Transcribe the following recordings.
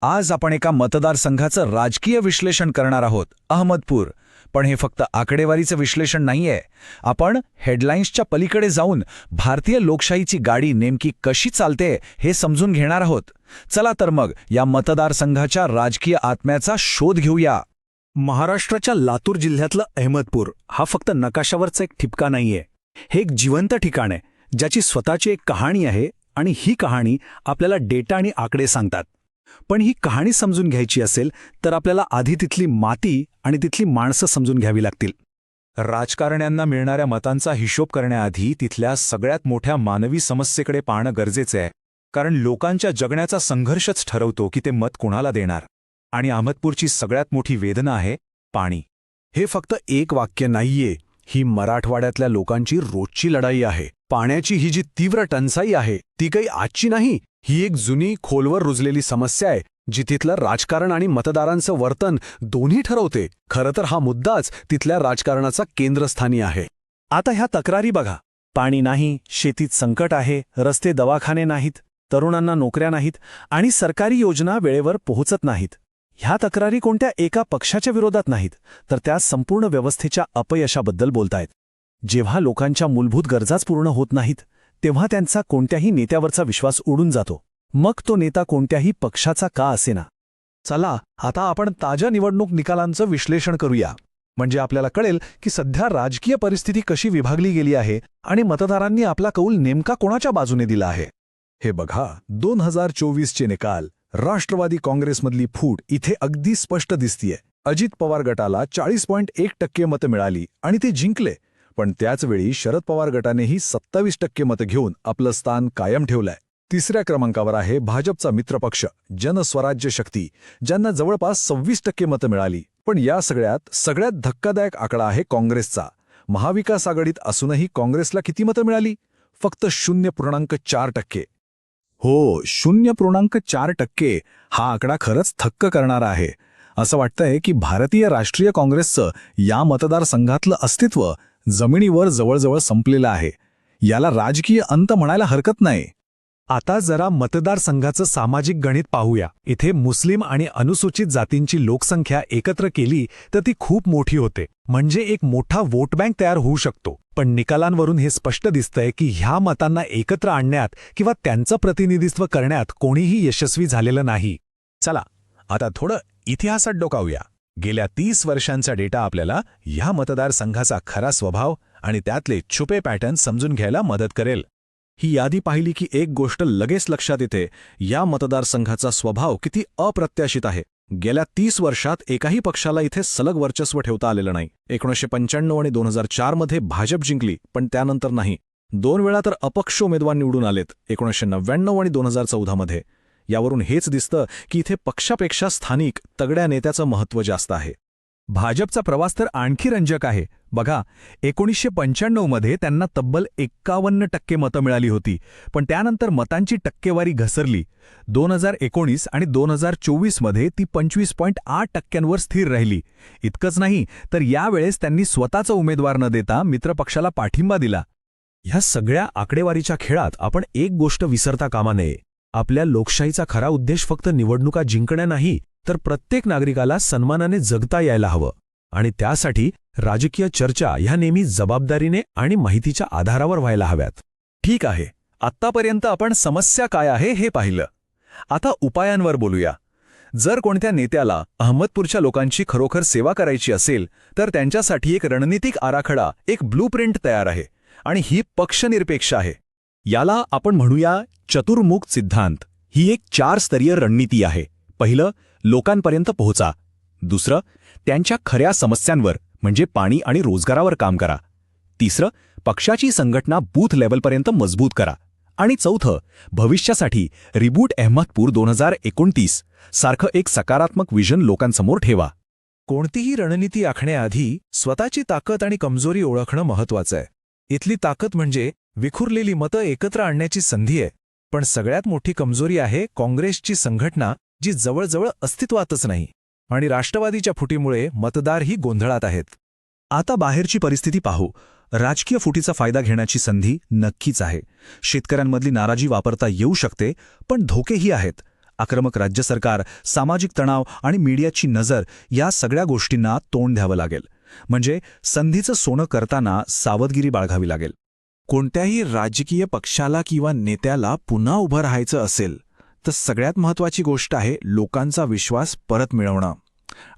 आज आपण एका मतदारसंघाचं राजकीय विश्लेषण करणार आहोत, अहमदपूर. पण हे फक्त आकडेवारीचं विश्लेषण नाहीये. आपण हेडलाईन्सच्या पलीकडे जाऊन भारतीय लोकशाहीची गाडी नेमकी कशी चालते हे समजून घेणार आहोत. चला तर मग या मतदारसंघाच्या राजकीय आत्म्याचा शोध घेऊया. महाराष्ट्राच्या लातूर जिल्ह्यातलं अहमदपूर हा फक्त नकाशावरचा एक ठिपका नाहीये. हे एक जिवंत ठिकाण आहे, ज्याची स्वतःची एक कहाणी आहे, आणि ही कहाणी आपल्याला डेटा आणि आकडे सांगतात. पण ही कहाणी समजून घ्यायची असेल तर आपल्याला आधी तिथली माती आणि तिथली माणसं समजून घ्यावी लागतील. राजकारण्यांना मिळणाऱ्या मतांचा हिशोब करण्याआधी तिथल्या सगळ्यात मोठ्या मानवी समस्येकडे पाहणं गरजेचं आहे. कारण लोकांच्या जगण्याचा संघर्षच ठरवतो की ते मत कोणाला देणार. आणि अहमदपूरची सगळ्यात मोठी वेदना आहे पाणी. हे फक्त एक वाक्य नाहीये, ही मराठवाड्यातल्या लोकांची रोजची लढाई आहे. पाण्याची ही जी तीव्र टंचाई आहे ती काही आजची नाही. ही एक जुनी, खोलवर रुजलेली समस्या आहे, जी तिथलं राजकारण आणि मतदारांचं वर्तन दोन्ही ठरवते. खरं तर हा मुद्दाच तिथल्या राजकारणाचा केंद्रस्थानी आहे. आता ह्या तक्रारी बघा. पाणी नाही, शेतीत संकट आहे, रस्ते दवाखाने नाहीत, तरुणांना नोकऱ्या नाहीत आणि सरकारी योजना वेळेवर पोहोचत नाहीत. ह्या तक्रारी कोणत्या एका पक्षाच्या विरोधात नाहीत, तर त्या संपूर्ण व्यवस्थेच्या अपयशाबद्दल बोलतायत. जेव्हा लोकांच्या मूलभूत गरजाच पूर्ण होत नाहीत, तेव्हा त्यांचा कोणत्याही नेत्यावरचा विश्वास उडून जातो, मग तो नेता कोणत्याही पक्षाचा का असेना. चला आता आपण ताज्या निवडणूक निकालांचं विश्लेषण करूया. म्हणजे आपल्याला कळेल की सध्या राजकीय परिस्थिती कशी विभागली गेली आहे आणि मतदारांनी आपला कौल नेमका कोणाच्या बाजूने दिला आहे. हे बघा, 2024चे निकाल. राष्ट्रवादी काँग्रेसमधली फूट इथे अगदी स्पष्ट दिसतीये. अजित पवार गटाला 40.1% मतं मिळाली आणि ते जिंकले. पण त्याचवेळी शरद पवार गटानेही 27% मतं घेऊन आपलं स्थान कायम ठेवलंय. तिसऱ्या क्रमांकावर आहे भाजपचा मित्रपक्ष जनस्वराज्य शक्ती, ज्यांना जवळपास 26% मतं मिळाली. पण या सगळ्यात धक्कादायक आकडा आहे काँग्रेसचा. महाविकास आघाडीत असूनही काँग्रेसला किती मतं मिळाली? फक्त 0.4%. हो, 0.4%. हा आकडा खरंच थक्क करणारा आहे. असं वाटतंय की भारतीय राष्ट्रीय काँग्रेसचं या मतदारसंघातलं अस्तित्व जमिनीवर जवळजवळ संपलेलं आहे. याला राजकीय अंत म्हणायला हरकत नाही. आता जरा मतदारसंघाचं सामाजिक गणित पाहूया. इथे मुस्लिम आणि अनुसूचित जातींची लोकसंख्या एकत्र केली तर ती खूप मोठी होते. म्हणजे एक मोठा वोट बँक तयार होऊ शकतो. पण निकालांवरून हे स्पष्ट दिसतंय की ह्या मतांना एकत्र आणण्यात किंवा त्यांचं प्रतिनिधित्व करण्यात कोणीही यशस्वी झालेलं नाही. चला आता थोडं इतिहासात डोकावूया. गेल्या 30 वर्षांचा डेटा आपल्याला ह्या मतदारसंघाचा खरा स्वभाव आणि त्यातले छुपे पॅटर्न समजून घ्यायला मदत करेल. ही यादी पाहिली की एक गोष्ट लगेच लक्षात येते. या मतदारसंघाचा स्वभाव किती अप्रत्याशित आहे. गेल्या 30 वर्षात एकाही पक्षाला इथे सलग वर्चस्व ठेवता आलेलं नाही. 1995 आणि 2004 मध्ये भाजप जिंकली, पण त्यानंतर नाही. 2 वेळा तर अपक्ष उमेदवार निवडून आलेत, 1999 आणि 2014 मध्ये. यावरून हेच दिसतं की इथे पक्षापेक्षा स्थानिक तगड्या नेत्याचं महत्त्व जास्त आहे. भाजपचा प्रवास तर आणखी रंजक आहे. बघा, 1995 मध्ये त्यांना तब्बल 51% मतं मिळाली होती, पण त्यानंतर मतांची टक्केवारी घसरली. 2019 आणि 2024 मध्ये ती 25.8% स्थिर राहिली. इतकंच नाही तर यावेळेस त्यांनी स्वतःचा उमेदवार न देता मित्रपक्षाला पाठिंबा दिला. ह्या सगळ्या आकडेवारीच्या खेळात आपण एक गोष्ट विसरता कामा नये. आपल्या लोकशाहीचा खरा उद्देश फक्त निवडणुका जिंकण्या नाही, तर प्रत्येक नागरिकाला सन्मानाने जगता यायला हवं. आणि त्यासाठी राजकीय चर्चा ह्या नेहमी जबाबदारीने आणि माहितीच्या आधारावर व्हायला हव्यात. ठीक आहे, आत्तापर्यंत आपण समस्या काय आहे हे पाहिलं. आता उपायांवर बोलूया. जर कोणत्या नेत्याला अहमदपूरच्या लोकांची खरोखर सेवा करायची असेल तर त्यांच्यासाठी एक रणनीतिक आराखडा, एक ब्लूप्रिंट तयार आहे. आणि ही पक्षनिरपेक्ष आहे. याला आपण म्हणूया चतुर्मुख सिद्धांत. ही एक 4-स्तरीय रणनीती आहे. पहिलं, लोकांपर्यंत पोहोचा. दुसरं, त्यांच्या खऱ्या समस्यांवर म्हणजे पाणी आणि रोजगारावर काम करा. तिसरं, पक्षाची संघटना बूथ लेव्हलपर्यंत मजबूत करा. आणि चौथं, भविष्यासाठी रिबूट अहमदपूर 2029 सारखं एक सकारात्मक विजन लोकांसमोर ठेवा. कोणतीही रणनीती आखण्याआधी स्वतःची ताकद आणि कमजोरी ओळखणं महत्त्वाचं आहे. इथली ताकद म्हणजे विखुरलेली मतं एकत्र आणण्याची संधी आहे. पण सगळ्यात मोठी कमजोरी आहे काँग्रेसची संघटना, जी जवळजवळ अस्तित्वातच नाही. आणि राष्ट्रवादीच्या फुटीमुळे मतदारही गोंधळात आहेत. आता बाहेरची परिस्थिती पाहू. राजकीय फुटीचा फायदा घेण्याची संधी नक्कीच आहे. शेतकऱ्यांमधली नाराजी वापरता येऊ शकते, पण धोकेही आहेत. आक्रमक राज्य सरकार, सामाजिक तणाव आणि मीडियाची नजर या सगळ्या गोष्टींना तोंड द्यावं लागेल. म्हणजे संधीचं सोनं करताना सावधगिरी बाळगावी लागेल. कोणत्याही राजकीय पक्षाला किंवा नेत्याला पुन्हा उभं राहायचं असेल तर सगळ्यात महत्त्वाची गोष्ट आहे लोकांचा विश्वास परत मिळवणं.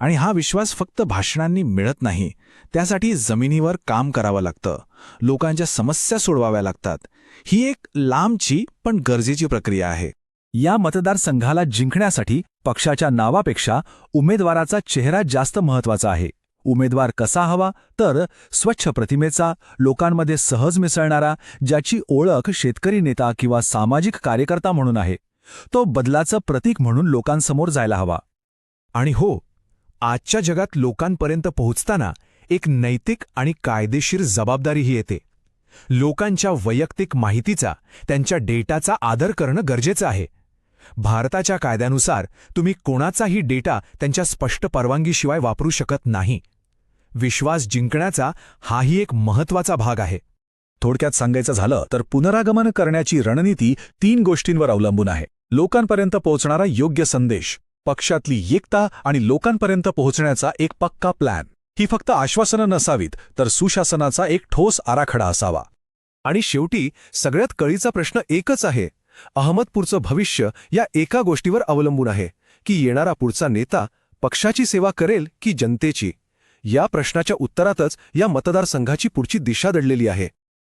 आणि हा विश्वास फक्त भाषणांनी मिळत नाही. त्यासाठी जमिनीवर काम करावं लागतं, लोकांच्या समस्या सोडवाव्या लागतात. ही एक लांबची पण गरजेची प्रक्रिया आहे. या मतदारसंघाला जिंकण्यासाठी पक्षाच्या नावापेक्षा उमेदवाराचा चेहरा जास्त महत्त्वाचा आहे. उमेदवार कसा हवा तर स्वच्छ प्रतिमेचा, लोकांमध्ये सहज मिसळणारा, ज्याची ओळख शेतकरी नेता किंवा सामाजिक कार्यकर्ता म्हणून आहे. तो बदलाचं प्रतीक म्हणून लोकांसमोर जायला हवा. आणि हो, आजच्या जगात लोकांपर्यंत पोहोचताना एक नैतिक आणि कायदेशीर जबाबदारीही येते. लोकांच्या वैयक्तिक माहितीचा, त्यांच्या डेटाचा आदर करणं गरजेचं आहे. भारताच्या कायद्यानुसार तुम्ही कोणाचाही डेटा त्यांच्या स्पष्ट परवानगीशिवाय वापरू शकत नाही. विश्वास जिंकण्याचा हाही एक महत्त्वाचा भाग आहे. थोडक्यात सांगायचं झालं तर पुनरागमन करण्याची रणनीती 3 गोष्टींवर अवलंबून आहे. लोकांपर्यंत पोहोचणारा योग्य संदेश, पक्षातली एकता आणि लोकांपर्यंत पोहोचण्याचा एक पक्का प्लॅन. ही फक्त आश्वासनं नसावीत तर सुशासनाचा एक ठोस आराखडा असावा. आणि शेवटी सगळ्यात कळीचा प्रश्न एकच आहे. अहमदपूरचं भविष्य या एका गोष्टीवर अवलंबून आहे की येणारा पुढचा नेता पक्षाची सेवा करेल की जनतेची. या प्रश्नाच्या उत्तरातच या मतदारसंघाची पुढची दिशा दडलेली आहे.